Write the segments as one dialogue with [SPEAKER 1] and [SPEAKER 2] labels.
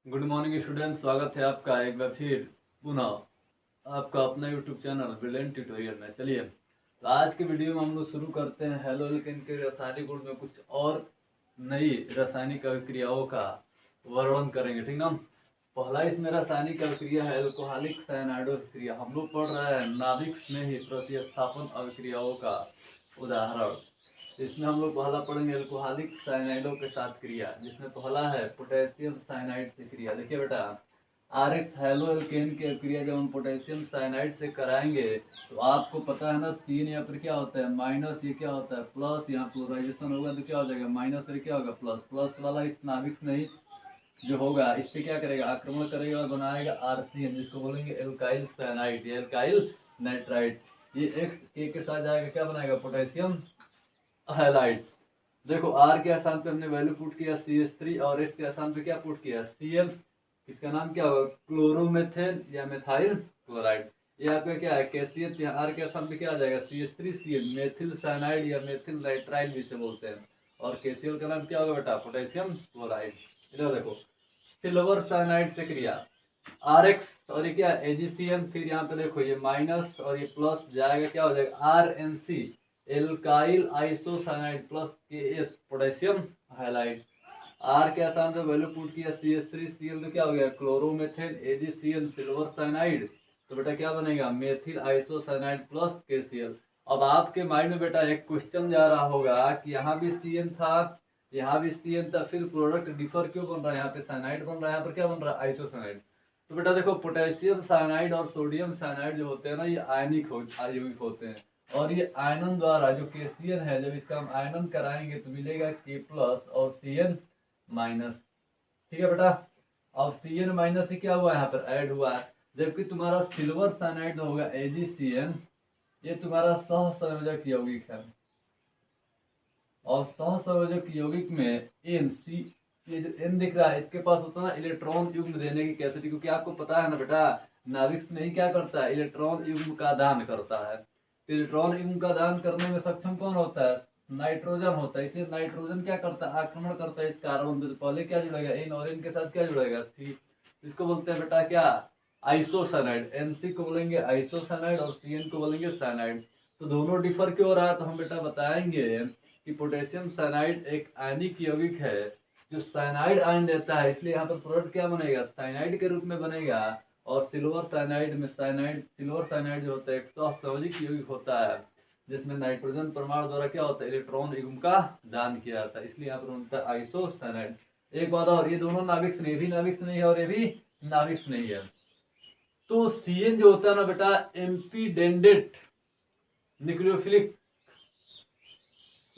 [SPEAKER 1] Good morning student, स्वागत है आपका एक बार फिर पुनः आपका अपना यूट्यूब चैनल ब्रिलियंट ट्यूटोरियल में। चलिए तो आज के वीडियो में हम लोग शुरू करते हैं हेलो एल्केन के रासायनिक गुण में कुछ और नई रासायनिक अभिक्रियाओं का वर्णन करेंगे, ठीक ना। पहला इसमें रासायनिक अभिक्रिया है एल्कोहलिक साइनाइड अभिक्रिया। हम लोग पढ़ रहे हैं नाभिक में ही प्रतिस्थापन अभिक्रियाओं का उदाहरण। इसमें हम लोग पहला पढ़ेंगे एल्कोहलिक साइनाइडों के साथ क्रिया, जिसमें पहला है पोटेशियम साइनाइड से क्रिया। देखिए बेटा, आरएक्स हेलो एल्केन की क्रिया जब हम पोटेशियम साइनाइड से कराएंगे तो आपको पता है ना, सीन यहाँ पर क्या होता है माइनस, ये क्या होता है प्लस, यहाँ क्लोराइजेशन होगा तो क्या हो जाएगा माइनस, और क्या होगा प्लस। प्लस वाला इस नाभिक में ही जो होगा इस पे क्या करेगा, आक्रमण करेगा और बनाएगा आरसीएन, जिसको बोलेंगे एल्काइल साइनाइड या एल्काइल नाइट्राइड। ये एक्स के साथ जाएगा, क्या बनाएगा पोटेशियम हाइलाइट। देखो आर के स्थान पे हमने वैल्यू पुट किया CH3 और एस के स्थान पे क्या पुट किया Cl। इसका नाम क्या होगा क्लोरोमेथेन या मेथाइल क्लोराइड। ये आपका क्या है कैसियस। यहाँ आर के स्थान पे क्या आ जाएगा CH3Cl, मेथिल साइनाइड या मेथिल नाइट्राइल भी से बोलते हैं। और KCl का नाम क्या होगा बेटा पोटेशियम क्लोराइड। इधर देखो सिल्वर साइनाइड से क्रिया RX और ये क्या AgCN, फिर यहाँ पे देखो ये माइनस और ये प्लस जाएगा, क्या हो जाएगा RNC alkyl isocyanide plus KS potassium halide. R के स्थान पे वैल्यू पुट किया CH3Cl तो क्या हो गया क्लोरोमेथेन AgCN सिल्वर साइनाइड। तो बेटा क्या बनेगा मेथिल आइसोसाइनाइड प्लस KCl। अब आपके माइंड में बेटा एक क्वेश्चन जा रहा होगा कि यहाँ भी CN था, यहाँ भी CN था, फिर प्रोडक्ट डिफर क्यों बन रहा है, यहाँ पे साइनाइड बन रहा है, यहाँ पर क्या बन रहा है आइसोसाइनाइड। तो बेटा देखो पोटेशियम साइनाइड और सोडियम साइनाइड जो होते हैं ना, ये आयनिक होते हैं। और ये आयनन द्वारा जो KCl है, जब इसका हम आयनन कराएंगे तो मिलेगा K प्लस और CN माइनस। ठीक है बेटा, अब CN माइनस से क्या हुआ यहाँ पर ऐड हुआ है। जबकि तुम्हारा सिल्वर साइनाइड होगा AgCN, ये तुम्हारा सहसंयोजक यौगिक है। और सहसंयोजक यौगिक में NC, ये जो N दिख रहा है इसके पास होता है ना इलेक्ट्रॉन युग्म देने की कैपेसिटी, क्योंकि आपको पता है ना बेटा नाभिक में ही क्या करता है इलेक्ट्रॉन युग्म का दान करता है। तो इलेक्ट्रॉन युग्म का दान करने में सक्षम कौन होता है नाइट्रोजन होता है। इसलिए नाइट्रोजन क्या करता है आक्रमण करता है इस कार्बन पे। तो पहले क्या जुड़ेगा N और N के साथ क्या जुड़ेगा C। इसको बोलते हैं बेटा क्या आइसोसाइनाइड। NC को बोलेंगे आइसोसाइनाइड और CN को बोलेंगे साइनाइड। तो दोनों डिफर क्यों हो रहा है, तो हम बेटा बताएंगे कि पोटेशियम साइनाइड एक आयनिक यौगिक है जो साइनाइड आयन देता है, इसलिए यहाँ पर प्रोडक्ट क्या बनेगा साइनाइड के रूप में बनेगा। और सिल्वर साइनाइड में सिल्वर साइनाइड जो होता है एक सहसंयोजक यौगिक होता है, जिसमें नाइट्रोजन परमाणु द्वारा क्या होता है इलेक्ट्रॉन युग्म का दान किया जाता है, इसलिए यहाँ पर बनता है आइसोसाइनाइड। एक बात और, ये दोनों नाभिक नहीं, ये भी नाभिक नहीं है और ये भी नाभिक नहीं है। तो CN जो होता है ना बेटा एम्पीडेंडेट न्यूक्लियोफिलिक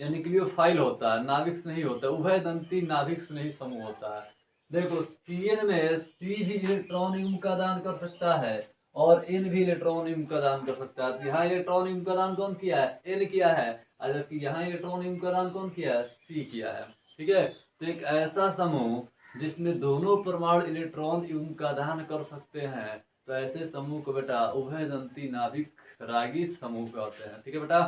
[SPEAKER 1] या न्यूक्लियोफाइल होता है, नाभिक नहीं होता, उभय दंती नाभिक नहीं समूह होता है। देखो CN में C भी इलेक्ट्रॉन युग्म का दान कर सकता है और N भी इलेक्ट्रॉन युग्म का दान कर सकता है। यहाँ इलेक्ट्रॉन युग्म का दान कौन किया है N किया है, जबकि यहाँ इलेक्ट्रॉन युग्म का दान कौन किया है C किया है। ठीक है, तो एक ऐसा समूह जिसमें दोनों परमाणु इलेक्ट्रॉन युग्म का दान कर सकते हैं, तो ऐसे समूह को बेटा उभय दंती नाभिक रागी समूह कहते हैं। ठीक है बेटा,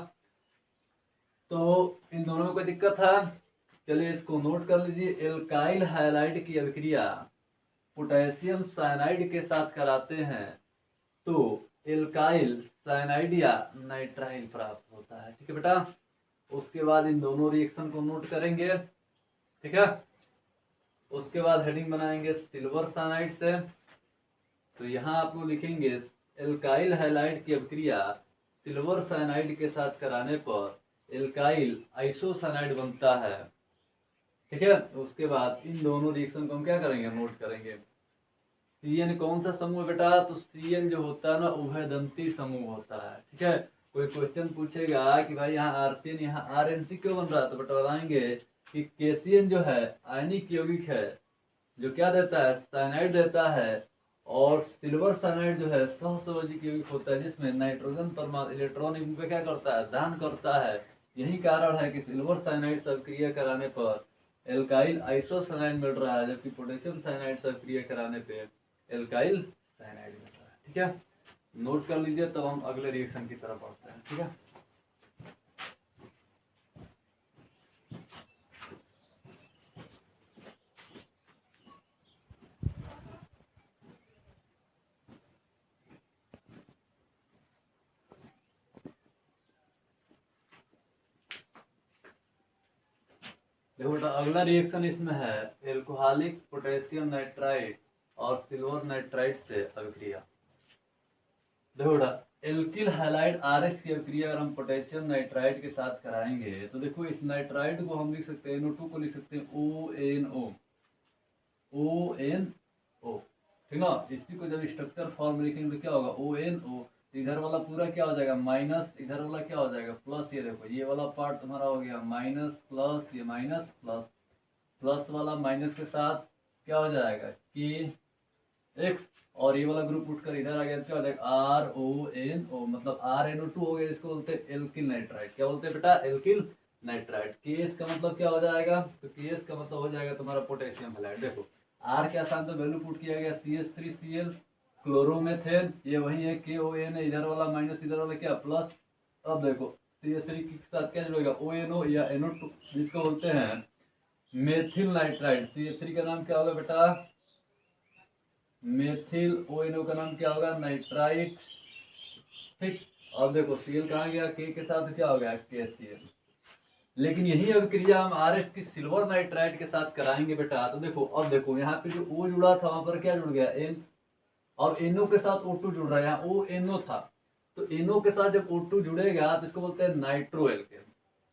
[SPEAKER 1] तो इन दोनों में कोई दिक्कत है, चलिए इसको नोट कर लीजिए। एल्काइल हाइलाइड की अभिक्रिया पोटेशियम साइनाइड के साथ कराते हैं तो एल्काइल साइनाइड या नाइट्राइल प्राप्त होता है। ठीक है बेटा, उसके बाद इन दोनों रिएक्शन को नोट करेंगे। ठीक है, उसके बाद हेडिंग बनाएंगे सिल्वर साइनाइड से। तो यहाँ आप लोग लिखेंगे एल्काइल हाइलाइड की अभिक्रिया सिल्वर साइनाइड के साथ कराने पर एल्काइल आइसोसाइनाइड बनता है। ठीक है, उसके बाद इन दोनों रिएक्शन को हम क्या करेंगे नोट करेंगे। CN कौन सा समूह है बेटा, तो CN जो होता है ना उभयदंती समूह होता है। ठीक है, कोई क्वेश्चन पूछेगा कि भाई यहाँ RCN यहाँ RNC क्यों बन रहा है, तो बेटा बताएंगे कि KCN जो है आयनिक यौगिक है जो क्या देता है साइनाइड देता है, और सिल्वर साइनाइड जो है सहसंयोजक यौगिक होता है जिसमें नाइट्रोजन परमाणु इलेक्ट्रॉन युग्म पे क्या करता है दान करता है। यही कारण है कि सिल्वर साइनाइड से अभिक्रिया कराने पर एल्काइल आइसोसाइनाइड मिल रहा है, जबकि पोटेशियम साइनाइड से अभिक्रिया कराने पे एल्काइल साइनाइड मिल रहा है। ठीक है, नोट कर लीजिए, तब हम अगले रिएक्शन की तरफ बढ़ते हैं। ठीक है, देखो बेटा अगला रिएक्शन इसमें है एल्कोहलिक पोटेशियम नाइट्राइड और सिल्वर नाइट्राइड से अभिक्रिया। देखो बेटा एल्किल हैलाइड आरएच की अभिक्रिया अगर हम पोटेशियम नाइट्राइड के साथ कराएंगे तो देखो इस नाइट्राइड को हम लिख सकते हैं NO2 को लिख सकते हैं ONO ठीक ना। इसी को जब स्ट्रक्चर फॉर्म में लिखेंगे तो क्या होगा ONO, इधर वाला पूरा क्या हो जाएगा माइनस, इधर वाला क्या हो जाएगा प्लस। ये देखो ये वाला पार्ट तुम्हारा हो गया माइनस प्लस, ये माइनस प्लस, प्लस वाला माइनस के साथ क्या हो जाएगा कि एक्स, और ये वाला ग्रुप उठकर इधर आ गया क्या हो जाएगा RONO, मतलब RNO2 हो गया। इसको बोलते हैं एल्किल नाइट्राइड। क्या बोलते हैं बेटा एल्किल नाइट्राइड। केएस का मतलब क्या हो जाएगा, तो केएस का मतलब हो जाएगा तुम्हारा पोटेशियम हैलाइड। देखो आर के आसान तो वैल्यू पुट किया गया CH3Cl क्लोरोमेथेन, ये वही है KON है, इधर वाला माइनस इधर वाला क्या प्लस। अब देखो CH3 के साथ क्या जुड़ेगा ONO या NO2, जिसको बोलते हैं मेथिल नाइट्राइड। CH3 का नाम क्या होगा बेटा मेथिल, ONO का नाम क्या होगा नाइट्राइट, ठीक। अब देखो Cl कहाँ गया, K के साथ क्या हो गया KCl। लेकिन यही अभिक्रिया हम RS की सिल्वर नाइट्राइड के साथ कराएंगे बेटा। तो देखो अब देखो यहाँ पे जो O जुड़ा था वहां पर क्या जुड़ गया N, और NO के साथ O2 जुड़ रहा है। यहाँ ONO था तो NO के साथ जब O2 जुड़ेगा तो इसको बोलते हैं नाइट्रो एल्केन।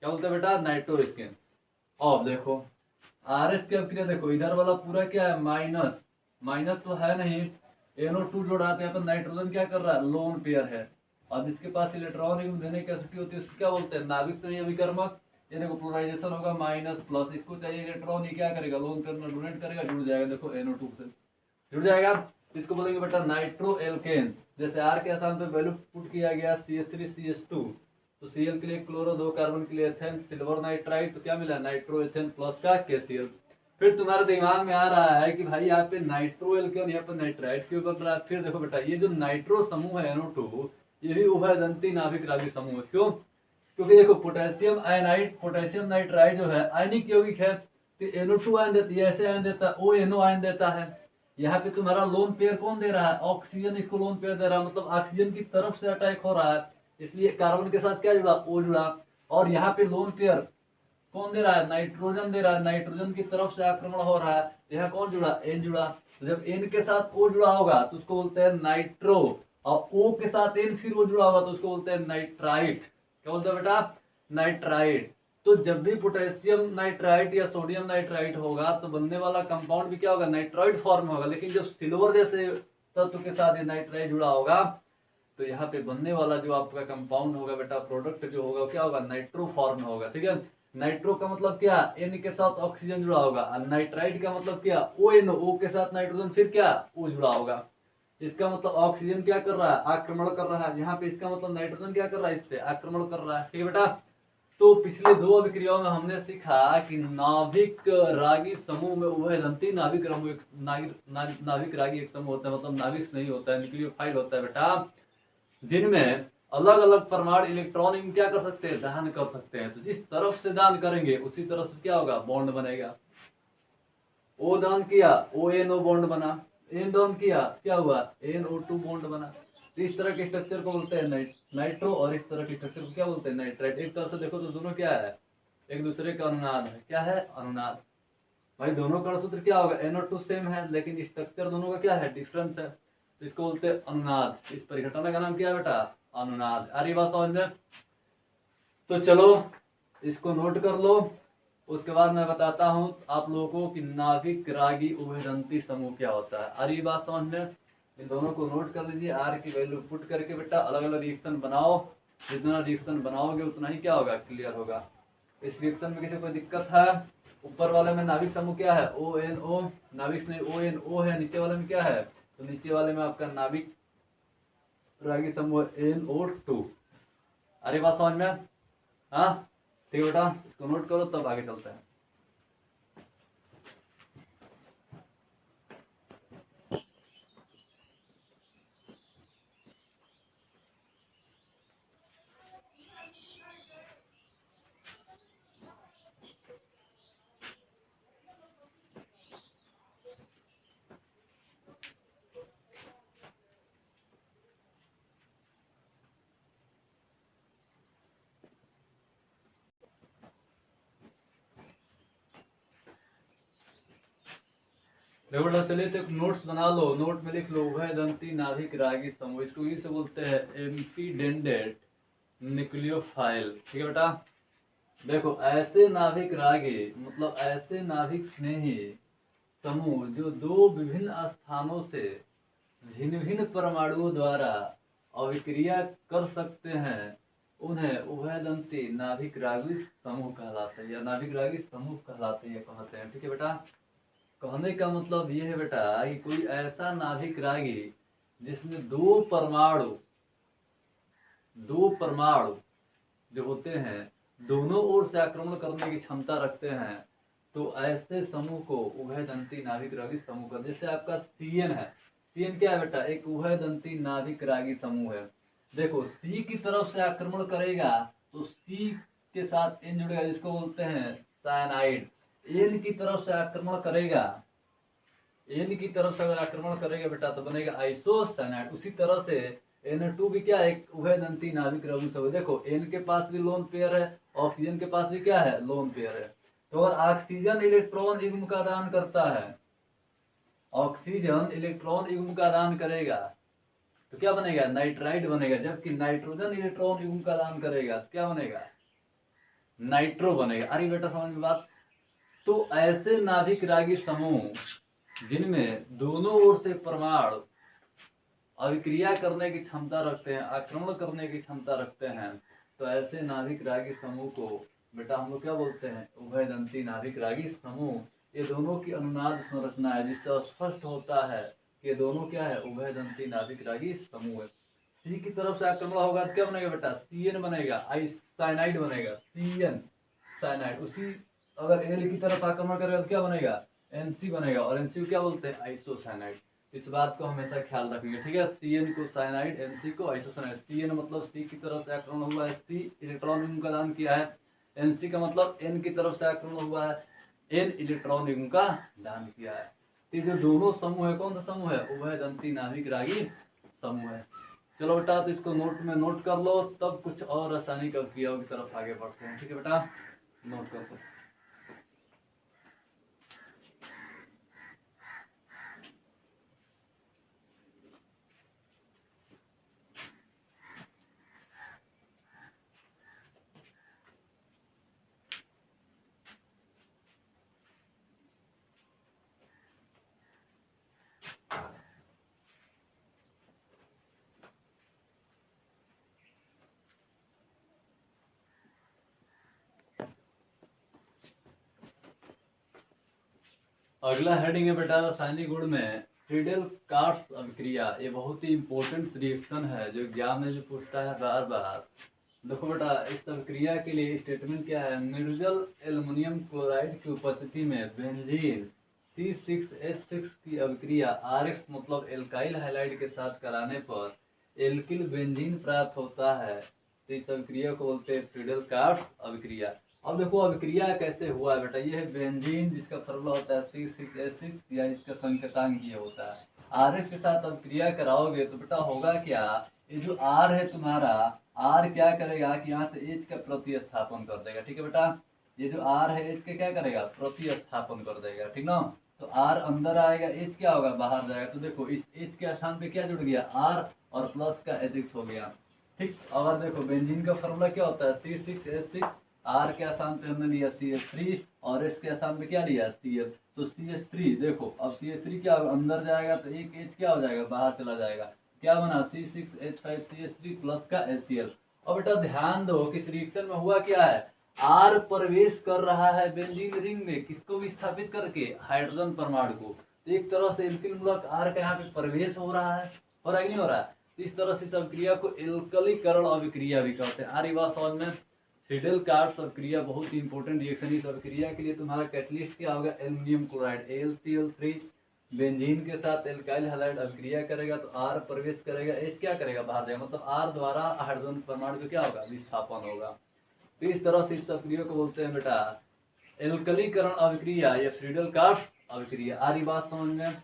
[SPEAKER 1] क्या बोलते हैं बेटा नाइट्रो एल्केन। अब देखो RS की अभिक्रिया देखो इधर वाला पूरा क्या है माइनस, माइनस तो है नहीं, NO2 जोड़ा तो यहाँ पर नाइट्रोजन क्या कर रहा है लोन पेयर है। अब जिसके पास इलेक्ट्रॉन देने की कैपेसिटी होती है उसको क्या बोलते हैं नाभिक तो अभिकर्मक। ये देखो पोलराइजेशन होगा माइनस प्लस, इसको चाहिए इलेक्ट्रॉन, ये क्या करेगा लोन पेयर में डोनेट करेगा, जुड़ जाएगा। देखो NO2 से जुड़ जाएगा, इसको बोलेंगे बेटा नाइट्रो एल्केन। जैसे आर के आसान पे वैल्यू पुट किया गया CH3CH2, तो Cl के लिए क्लोरो, 2 कार्बन के लिए एथेन, सिल्वर नाइट्राइड, तो क्या मिला नाइट्रो एथेन प्लस का KCl। फिर तुम्हारे दिमाग में आ रहा है कि भाई यहाँ पे नाइट्रो एल्केन यहाँ पे नाइट्राइड क्यों बन रहा है। फिर देखो बेटा ये जो नाइट्रो समूह है NO2 ये भी उभयदंती नाभिक रागी समूह है। क्यों, क्योंकि देखो पोटेशियम आयनाइड, पोटेशियम नाइट्राइड जो है आयनिक यौगिक है, तो NO2 आयन देती है, ऐसे आयन देता है ONO आयन देता है। यहाँ पे तुम्हारा लोन पेयर कौन दे रहा है ऑक्सीजन, इसको लोन पेयर दे रहा है, मतलब ऑक्सीजन की तरफ से अटैक हो रहा है, इसलिए कार्बन के साथ क्या जुड़ा O जुड़ा। और यहाँ पे लोन पेयर कौन दे रहा है नाइट्रोजन दे रहा है, नाइट्रोजन की तरफ से आक्रमण हो रहा है, यहाँ कौन जुड़ा N जुड़ा। तो जब N के साथ O जुड़ा होगा तो उसको बोलते हैं नाइट्रो, और O के साथ N फिर O जुड़ा होगा तो उसको बोलते हैं नाइट्राइट। क्या बोलते हैं बेटा नाइट्राइट। तो जब भी पोटेशियम नाइट्राइट या सोडियम नाइट्राइट होगा तो बनने वाला कंपाउंड भी क्या होगा नाइट्राइड फॉर्म होगा। लेकिन जब सिल्वर जैसे तत्व के साथ ये नाइट्राइड जुड़ा होगा तो यहाँ पे बनने वाला जो आपका कंपाउंड होगा बेटा प्रोडक्ट जो होगा क्या होगा नाइट्रो फॉर्म में होगा, ठीक है। नाइट्रो का मतलब क्या N के साथ ऑक्सीजन जुड़ा होगा, और नाइट्राइड का मतलब क्या ONO, O के साथ नाइट्रोजन फिर क्या O जुड़ा होगा। इसका मतलब ऑक्सीजन क्या कर रहा है आक्रमण कर रहा है, यहाँ पे इसका मतलब नाइट्रोजन क्या कर रहा है इससे आक्रमण कर रहा है, ठीक है बेटा। तो पिछले 2 अभिक्रियाओं में हमने सीखा कि नाभिक रागी समूह में उभयदंती नाभिक नाभिक रागी एक समूह होता है, मतलब नाभिक नहीं होता है न्यूक्लियोफाइल होता है बेटा, जिनमें अलग अलग परमाणु इलेक्ट्रॉन क्या कर सकते हैं दान कर सकते हैं। तो जिस तरफ से दान करेंगे उसी तरफ से क्या होगा बॉन्ड बनेगा। O दान किया ONO बॉन्ड बना, N दान किया क्या हुआ NO2 बॉन्ड बना। तो इस तरह के स्ट्रक्चर को बोलते हैं नाइट्रो, और इस तरह के स्ट्रक्चर को क्या बोलते हैं नाइट्राइट। एक तरह से देखो तो दोनों क्या है एक दूसरे का अनुनाद है। क्या है अनुनाद, भाई दोनों का सूत्र क्या होगा NO2 सेम है लेकिन स्ट्रक्चर दोनों का क्या है डिफरेंस है, तो इसको बोलते हैं अनुनाद। इस परिघटना का नाम क्या है बेटा अनुनाद। आ रही बात समझ में। तो चलो इसको नोट कर लो, उसके बाद मैं बताता हूं आप लोगों को कि नाभिक रागी उभयदंती समूह क्या होता है। आ रही बात समझ में। इन दोनों को नोट कर लीजिए, आर की वैल्यू पुट करके बेटा अलग अलग रिएक्शन बनाओ, जितना रिएक्शन बनाओगे उतना ही क्या होगा क्लियर होगा। इस रिएक्शन में किसी कोई दिक्कत है, ऊपर वाले में नाभिक समूह क्या है ONO, नाभिक में ONO है, नीचे वाले में क्या है तो नीचे वाले में आपका नाभिक रागी समूह NO2। अरे बात समझ में। हाँ ठीक है बेटा, इसको नोट करो तब आगे चलते हैं। देखो बेटा, चलिए तो एक नोट्स बना लो, नोट में लिख लो उभयदंती नाभिक रागी समूह, इसको इंग्लिश से बोलते हैं एम्फीडेंडेंट न्यूक्लियोफाइल। ठीक है बेटा, देखो ऐसे नाभिक रागी मतलब ऐसे नाभिक स्नेही समूह जो दो विभिन्न स्थानों से भिन्न भिन्न परमाणुओं द्वारा अभिक्रिया कर सकते हैं, उन्हें उभयदंती नाभिक रागी समूह कहलाते हैं या नाभिक रागी समूह कहलाते हैं, कहते हैं। ठीक है बेटा, कहने का मतलब ये है बेटा कि कोई ऐसा नाभिक रागी जिसमें दो परमाणु जो होते हैं दोनों ओर से आक्रमण करने की क्षमता रखते हैं, तो ऐसे समूह को उभयदंती नाभिक रागी समूह का, जैसे आपका सीएन है। सीएन क्या है बेटा? एक उभयदंती नाभिक रागी समूह है। देखो सी की तरफ से आक्रमण करेगा तो सी के साथ एन जुड़ेगा, जिसको बोलते हैं साइनाइड। एन की तरफ से आक्रमण करेगा, एन की तरफ से अगर आक्रमण करेगा बेटा तो बनेगा आइसोसाइनाइड। उसी तरह से N2 भी क्या है? एक उभयदंती नाभिक रागी समूह। देखो एन के पास भी लोन पेयर है, ऑक्सीजन के पास भी क्या है? लोन पेयर है। तो अगर ऑक्सीजन इलेक्ट्रॉन युग्म का दान करता है, ऑक्सीजन इलेक्ट्रॉन युग्म का दान करेगा तो क्या बनेगा? नाइट्राइड बनेगा। जबकि नाइट्रोजन इलेक्ट्रॉन युग्म का दान करेगा तो क्या बनेगा? नाइट्रो बनेगा। अरे बेटा समझ में बात? तो ऐसे नाभिक रागी समूह जिनमें दोनों ओर से परमाणु अभिक्रिया करने की क्षमता रखते हैं, आक्रमण करने की क्षमता रखते हैं, तो ऐसे नाभिक रागी समूह को बेटा हम लोग क्या बोलते हैं? उभयदंती नाभिक रागी समूह। ये दोनों की अनुनाद संरचना है जिससे स्पष्ट होता है कि दोनों क्या है? उभयदंती नाभिक रागी समूह है। सी की तरफ से आक्रमण होगा तो क्या बनेगा बेटा? सीएन बनेगा, साइनाइड बनेगा, सीएन साइनाइड। उसी अगर एल की तरफ आक्रमण करेगा तो क्या बनेगा? एनसी बनेगा, और एनसी को क्या बोलते हैं? आइसोसाइनाइड। इस बात को हमेशा ख्याल रखेंगे। ठीक है, सीएन को साइनाइड, एनसी को आइसोसाइनाइड। सीएन मतलब सी की तरफ से आक्रमण हुआ है, सी इलेक्ट्रॉन युग्म का दान किया है। एनसी का मतलब एन की तरफ से आक्रमण हुआ है, एन इलेक्ट्रॉन युग्म का दान किया है। ये जो दोनों समूह है, कौन सा समूह है? उभयदंती नाभिक रागी समूह है। चलो बेटा, तो इसको नोट में नोट कर लो, तब कुछ और रासायनिक अभिक्रियाओं की तरफ आगे बढ़ते हैं। ठीक है बेटा, नोट कर लो। अगला हेडिंग है बेटा रासायनिक गुण में फ्रीडेल कार्ड्स अभिक्रिया। ये बहुत ही इंपॉर्टेंट रिएक्शन है जो एग्जाम में जो पूछता है बार बार। देखो बेटा, इस अभिक्रिया के लिए स्टेटमेंट क्या है? निर्जल एल्युमिनियम क्लोराइड की उपस्थिति में बेंजीन C6H6 की अभिक्रिया RX मतलब एल्काइल हैलाइड के साथ कराने पर एल्किल बेंजीन प्राप्त होता है। तो इस अभिक्रिया को बोलते हैं फ्रीडेल कार्ड्स अभिक्रिया। अब देखो अभिक्रिया कैसे हुआ है बेटा। ये है बेंजीन जिसका फॉर्मूला होता है C6H6 या इसका संकेतांक ये होता है। RX के साथ अभिक्रिया कराओगे तो बेटा होगा क्या? ये जो R है तुम्हारा, R क्या करेगा कि यहाँ से H का प्रतिस्थापन कर देगा। ठीक है बेटा, ये जो R है H का क्या करेगा? प्रतिस्थापन कर देगा। ठीक ना? तो R अंदर आएगा, H क्या होगा? बाहर जाएगा। तो देखो इस H के स्थान पे क्या जुड़ गया? R और प्लस का H हो गया। ठीक, और देखो बेंजीन का फॉर्मूला क्या होता है? C6H6। R के स्थान पे हमने लिया CH3 और H के स्थान पे क्या लिया? CH। तो CH3 देखो, अब CH3 क्या होगा? अंदर जाएगा तो एक H क्या हो जाएगा? बाहर चला जाएगा। क्या बना? C6H5CH3 प्लस का HCl। और बेटा ध्यान दो कि इस रिएक्शन में हुआ क्या है? R प्रवेश कर रहा है बेंजीन रिंग में, किसको विस्थापित करके? हाइड्रोजन परमाणु को। तो एक तरह से एल्किल मूलक R का यहाँ पे प्रवेश हो रहा है, हो रहा है कि नहीं हो रहा है? तो इस तरह से इस अभिक्रिया को एल्कलीकरण अभिक्रिया भी कहते हैं। आरी बात समझ में? फ्रीडेल कार्ड्स अभिक्रिया बहुत ही इंपॉर्टेंट रिएक्शन। इस अभिक्रिया के लिए तुम्हारा कैटलिस्ट क्या होगा? एल्युमिनियम क्लोराइड AlCl3 बेंजीन के साथ एल्काइल हैलाइड अभिक्रिया करेगा तो R प्रवेश करेगा, H क्या करेगा? बाहर जाएगा। मतलब R द्वारा हाइड्रोजन परमाणु को क्या होगा? विस्थापन होगा। तो इस तरह से इस अभिक्रिया को बोलते हैं बेटा एल्कलीकरण अभिक्रिया या फ्रीडेल कार्ड्स अभिक्रिया। आरी बात समझ में?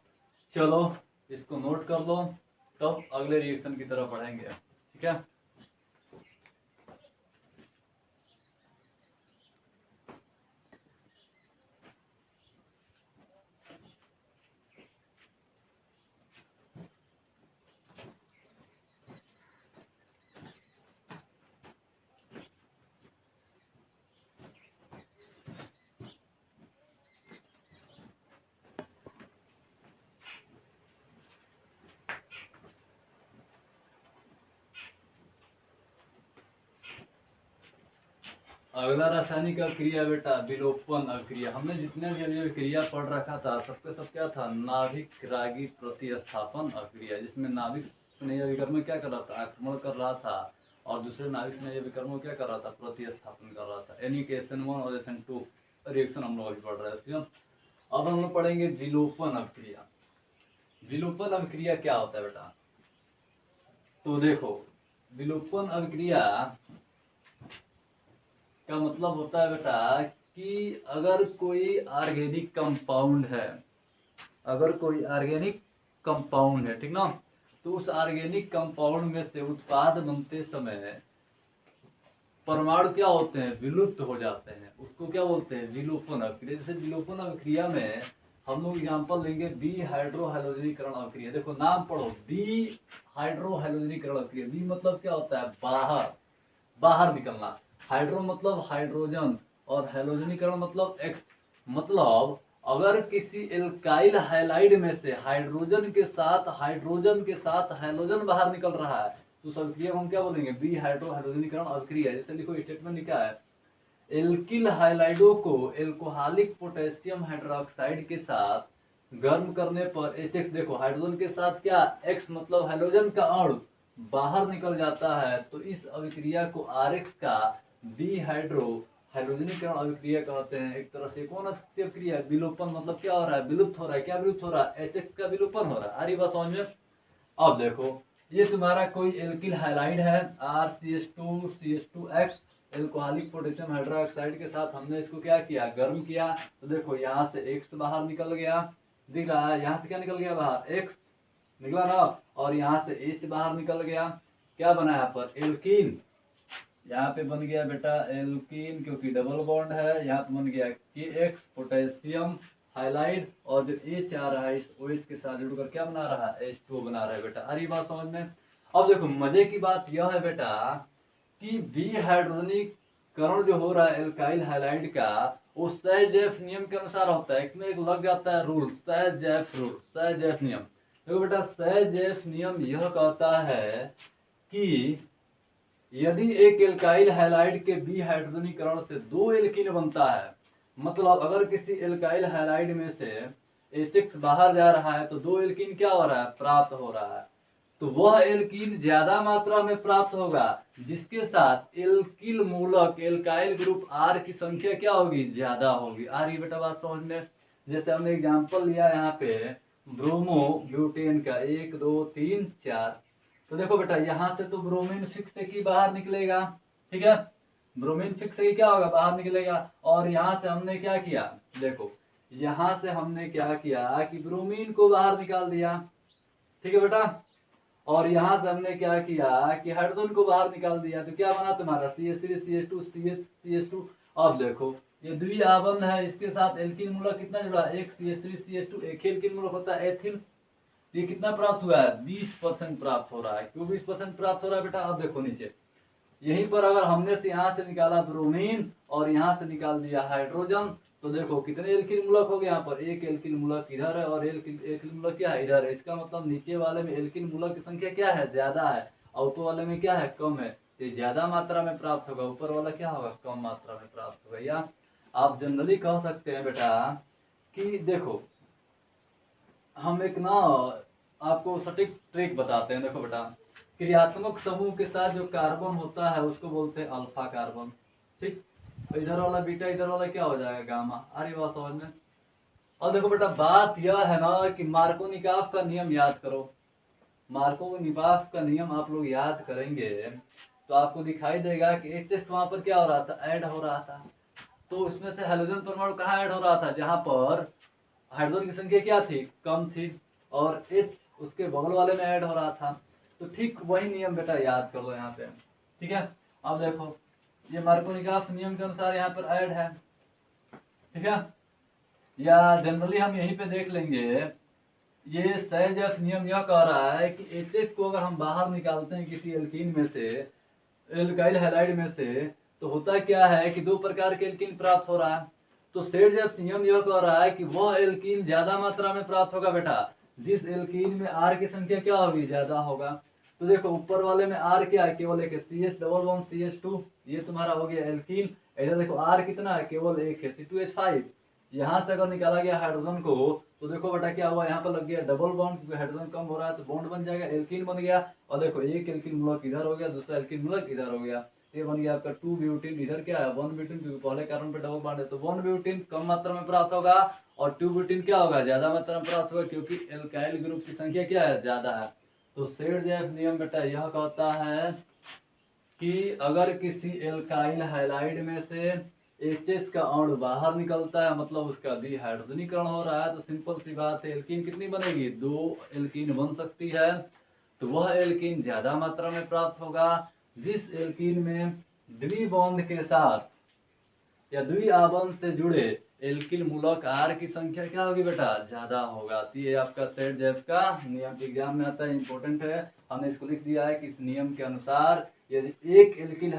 [SPEAKER 1] चलो इसको नोट कर लो, तब अगले रिएक्शन की तरफ बढ़ेंगे। ठीक है, अगला रासायनिक अभिक्रिया बेटा विलोपन अभिक्रिया। हमने जितने भी अभी अभिक्रिया पढ़ रखा था सबके सब क्या था, नाभिक रागी प्रतिस्थापन अभिक्रिया, जिसमें नाभिक स्नेह अभिकर्म में क्या कर रहा था, आक्रमण कर रहा था, और दूसरे नाभिक स्नेह अभिकर्म में क्या कर रहा था, प्रतिस्थापन कर रहा था, यानी कि SN1 और SN2 रिएक्शन हम लोग अभी पढ़ रहे थे। अब हम लोग पढ़ेंगे विलोपन अभिक्रिया। विलोपन अभिक्रिया क्या होता है बेटा, तो देखो विलोपन अभिक्रिया का मतलब होता है बेटा कि अगर कोई ऑर्गेनिक कंपाउंड है, अगर कोई ऑर्गेनिक कंपाउंड है, ठीक ना, तो उस ऑर्गेनिक कंपाउंड में से उत्पाद बनते समय परमाणु क्या होते हैं, विलुप्त हो जाते हैं, उसको क्या बोलते हैं, विलोपन अभिक्रिया। जैसे विलोपन अभिक्रिया में हम लोग एग्जांपल लेंगे बी हाइड्रोहैलोजनीकरण अभिक्रिया। देखो नाम पढ़ो, बी हाइड्रोहैलोजनीकरण अभिक्रिया। बी मतलब क्या होता है, बाहर, बाहर निकलना। हाइड्रो मतलब हाइड्रोजन, और हैलोजनीकरण मतलब एक्स। मतलब अगर किसी एल्काइल हैलाइड में से हाइड्रोजन के साथ हैलोजन बाहर निकल रहा है, तो उस अभिक्रिया को हम क्या बोलेंगे, बी हाइड्रोहैलोजनीकरण अभिक्रिया। जैसे लिखो स्टेटमेंट लिखा है, एल्किल हाइलाइडो को एल्कोहलिक पोटेशियम हाइड्रोक्साइड के साथ गर्म करने पर HX, देखो हाइड्रोजन के साथ क्या, X मतलब हाइड्रोजन का अणु बाहर निकल जाता है, तो इस अभिक्रिया को RX का बी हाइड्रो हाइड्रोजनीकरण अभिक्रिया कहते हैं। एक तरह से कौन सी अभिक्रिया, विलोपन, मतलब क्या हो रहा है, विलुप्त हो रहा है। क्या विलुप्त हो रहा है, HX का विलोपन हो रहा है। आ रही बात समझ में। अब देखो ये तुम्हारा कोई एल्किल हाइलाइड है RCH2CH2X, एल्कोहलिक पोटेशियम हाइड्रोक्साइड के साथ हमने इसको क्या किया, गर्म किया, तो देखो यहाँ से X बाहर निकल गया, दिख रहा है, यहाँ से क्या निकल गया बाहर, X निकला ना, और यहाँ से H बाहर निकल गया, क्या बना यहाँ पर, एल्कीन। यहाँ पे बन गया बेटा एल्कीन, क्योंकि डबल बॉन्ड है, यहाँ पे बन गया KX पोटेशियम हाइलाइड, और जो H आ रहा है इस OH के साथ जुड़कर क्या बना रहा है, H2O बना रहा है बेटा। अरे बात समझ में। अब देखो मजे की बात यह है बेटा कि बी हाइड्रोजनीकरण जो हो रहा है एल्काइल हाइलाइड का, वो सहजैफ नियम के अनुसार होता है। इसमें एक लग जाता है रूल, सहजैफ रूल, सहजैफ नियम। देखो बेटा सहजैफ नियम यह कहता है कि यदि एक एल्काइल हैलाइड के बी हाइड्रोजनीकरण से दो एल्कीन बनता है, मतलब अगर किसी एल्काइल हैलाइड में से HX बाहर जा रहा है तो दो एल्कीन क्या हो रहा है, प्राप्त हो रहा है, तो वह एल्कीन ज्यादा मात्रा में प्राप्त होगा जिसके साथ एल्किल मूलक एल्काइल ग्रुप R की संख्या क्या होगी, ज्यादा होगी। आ रही बेटा बात समझ में। जैसे हमने एग्जांपल लिया यहाँ पे ब्रोमो ब्यूटेन का, 1 2 3 4, तो देखो बेटा यहाँ से तो ब्रोमीन फिक्स है कि बाहर निकलेगा, ठीक है, ब्रोमीन फिक्स है कि क्या होगा, बाहर निकलेगा। और यहाँ से हमने क्या किया, देखो यहाँ से हमने क्या किया कि ब्रोमीन को बाहर निकाल दिया, ठीक है बेटा, और यहाँ से हमने क्या किया कि हाइड्रोजन को बाहर निकाल दिया, तो क्या बना तुम्हारा CH3CH2 CH2। अब देखो ये द्विआबंध है, इसके साथ एल्किन मूलक कितना जुड़ा, एक CH3CH2, एक एल्किन मूलक होता है एथिल। ये कितना प्राप्त हुआ है, 20% प्राप्त हो रहा है। क्यों 20% प्राप्त हो रहा है बेटा, अब देखो नीचे यहीं पर अगर हमने से यहाँ से निकाला ब्रोमीन और यहाँ से निकाल दिया हाइड्रोजन, तो देखो कितने एल्किल मूलक हो गए, यहाँ पर एक एल्किल मूलक इधर है और एल्किल मूलक क्या है, इधर है। इसका मतलब नीचे वाले में एल्किल मूलक की संख्या क्या है, ज्यादा है, और ऊपर वाले में क्या है, कम है। ये ज्यादा मात्रा में प्राप्त होगा, ऊपर वाला क्या होगा, कम मात्रा में प्राप्त होगा। या आप जनरली कह सकते हैं बेटा कि देखो हम एक ना आपको सटीक ट्रिक बताते हैं। देखो बेटा क्रियात्मक समूह के साथ जो कार्बन होता है उसको बोलते हैं अल्फा कार्बन, ठीक, तो इधर वाला बीटा, इधर वाला क्या हो जाएगा, गामा। अरे बात समझ में। और देखो बेटा बात यह है ना कि मार्कोनिकॉफ का नियम याद करो। मार्कोनिकॉफ का नियम आप लोग याद करेंगे तो आपको दिखाई देगा कि HX वहां पर क्या हो रहा था, ऐड हो रहा था, तो उसमें से हाइड्रोजन परमाणु कहाँ ऐड हो रहा था, जहां पर हाइड्रोजन की संख्या क्या थी, कम थी, और H उसके बगल वाले में ऐड हो रहा था। तो ठीक वही नियम बेटा याद कर लो यहाँ पे, ठीक है। अब देखो ये मार्कोनिकॉफ नियम के अनुसार यहाँ पर ऐड है, ठीक है, या जनरली हम यहीं पे देख लेंगे। ये सहजैफ नियम यह कह रहा है कि HX को अगर हम बाहर निकालते हैं किसी एल्कीन में से, एल्काइल हैलाइड में से, तो होता क्या है कि दो प्रकार के एल्कीन प्राप्त हो रहा है। तो सहजैफ नियम यह कह रहा है कि वह एल्कीन ज्यादा मात्रा में प्राप्त होगा बेटा जिस एल्कीन में R की संख्या क्या होगी, ज्यादा होगा। तो देखो ऊपर वाले में R क्या है, केवल एक CH डबल बॉन्ड CH2, ये तुम्हारा हो गया एल्कीन, इधर देखो R कितना है, केवल एक है, C2H5। यहाँ से अगर निकाला गया हाइड्रोजन को तो देखो बेटा क्या हुआ, यहाँ पर लग गया डबल बॉन्ड, क्योंकि हाइड्रोजन कम हो रहा है तो बॉन्ड बन जाएगा, एल्कीन बन गया। और देखो एक एल्कीन मूलक इधर हो गया, दूसरा एल्कीन मूलक इधर हो गया, ये बन गया आपका 2 ब्यूटीन। इधर क्या है 1 ब्यूटीन, क्योंकि पहले कार्बन पे डबल बॉन्ड है तो 1 ब्यूटीन कम मात्रा में प्राप्त होगा और 2 ब्यूटीन क्या होगा, ज्यादा मात्रा में प्राप्त होगा, क्योंकि एल्काइल ग्रुप की संख्या क्या है, ज्यादा है। तो शेरजेफ नियम बेटा यह कहता है कि अगर किसी एल्काइल हैलाइड में से एचएस का अणु बाहर निकलता है, मतलब उसका डिहाइड्रोजनीकरण हो रहा है, तो सिंपल सी बात है एल्कीन कितनी बनेगी, 2 एल्कीन बन सकती है। तो वह एल्कीन ज्यादा मात्रा में प्राप्त होगा जिस एल्कीन में द्विबॉन्ड के साथ या द्विआबंध से जुड़े एल्किल मूलक R की संख्या क्या होगी बेटा, ज्यादा होगा। तो ये आपका शेरजेफ का नियम एग्जाम में आता है, इंपॉर्टेंट है। हमने इसको लिख दिया है कि इस नियम के अनुसार यदि एक एल्किल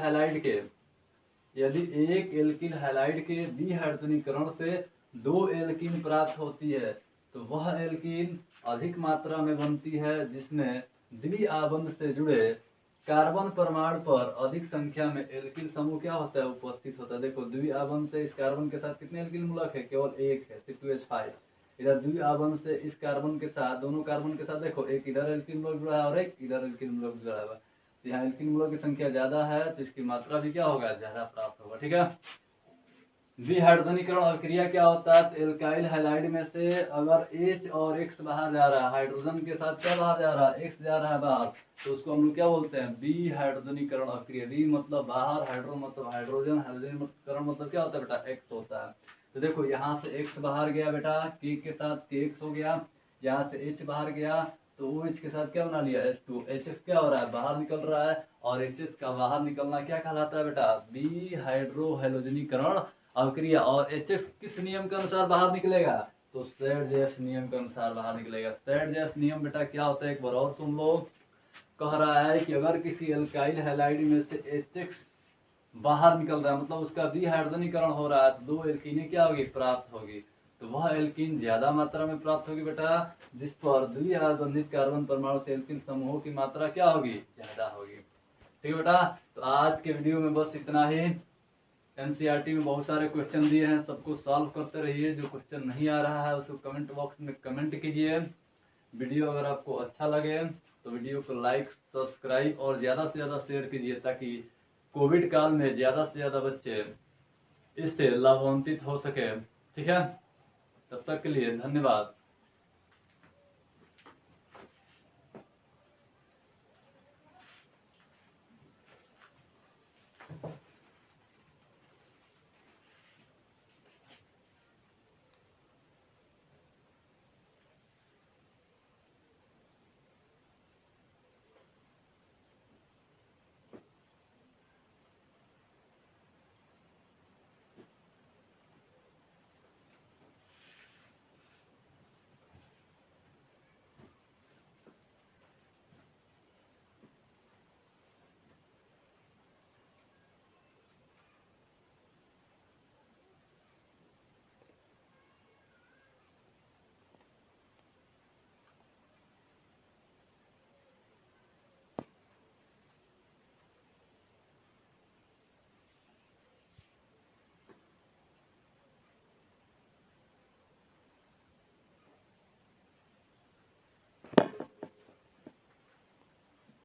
[SPEAKER 1] हैलाइड के डिहाइड्रोजनीकरण से 2 एल्कीन प्राप्त होती है तो वह एल्कीन अधिक मात्रा में बनती है जिसमें द्विआबंध से जुड़े कार्बन परमाणु पर अधिक संख्या में एल्किल समूह क्या होता है, उपस्थित होता है। देखो द्विआबंध से इस कार्बन के साथ कितने एल्किल मूलक है, केवल एक है, C2H5। इधर द्विआबंध से इस कार्बन के साथ, दोनों कार्बन के साथ देखो एक इधर एल्किल मूलक जुड़ा है और एक इधर एल्किल मूलक जुड़ा है, तो यहाँ एल्किल मूलक की संख्या ज्यादा है तो इसकी मात्रा भी क्या होगा, ज्यादा प्राप्त होगा। ठीक है, विहाइड्रोजनीकरण अभिक्रिया क्या होता है, तो एल्काइल हैलाइड में से अगर H और X बाहर जा रहा है, हाइड्रोजन के साथ क्या बाहर जा रहा है, X जा रहा है बाहर, तो उसको हम लोग क्या बोलते हैं, विहाइड्रोजनीकरण अभिक्रिया। वी मतलब बाहर, हाइड्रो मतलब हाइड्रोजन, हाइड्रोजनीकरण मतलब क्या होता है बेटा, X होता है। तो देखो यहाँ से X बाहर गया बेटा, K के साथ KX हो गया, यहाँ से H बाहर गया तो OH के साथ क्या बना लिया, H2। HX क्या हो रहा है, बाहर निकल रहा है, और HH का बाहर निकलना क्या कहलाता है बेटा, विहाइड्रोहैलोजनीकरण अभिक्रिया। और HF किस नियम के अनुसार बाहर निकलेगा, तो शेरजेफ नियम के अनुसार बाहर निकलेगा। शेरजेफ नियम बेटा क्या होता है, एक बार और सुन लो। कह रहा है कि अगर किसी एल्काइल हैलाइड में से HX बाहर निकल रहा है, मतलब उसका डिहाइड्रोजनीकरण हो रहा है, तो 2 एल्कीनें क्या होगी, प्राप्त होगी। तो वह एल्कीन ज्यादा मात्रा में प्राप्त होगी बेटा जिस पर द्विआबंधित कार्बन परमाणु से एल्कीन समूहों की मात्रा क्या होगी, ज्यादा होगी। ठीक है बेटा, तो आज के वीडियो में बस इतना ही। एनसीईआरटी में बहुत सारे क्वेश्चन दिए हैं, सबको सॉल्व करते रहिए। जो क्वेश्चन नहीं आ रहा है उसको कमेंट बॉक्स में कमेंट कीजिए। वीडियो अगर आपको अच्छा लगे तो वीडियो को लाइक, सब्सक्राइब और ज़्यादा से ज़्यादा शेयर कीजिए, ताकि कोविड काल में ज़्यादा से ज़्यादा बच्चे इससे लाभान्वित हो सके। ठीक है, तब तक के लिए धन्यवाद।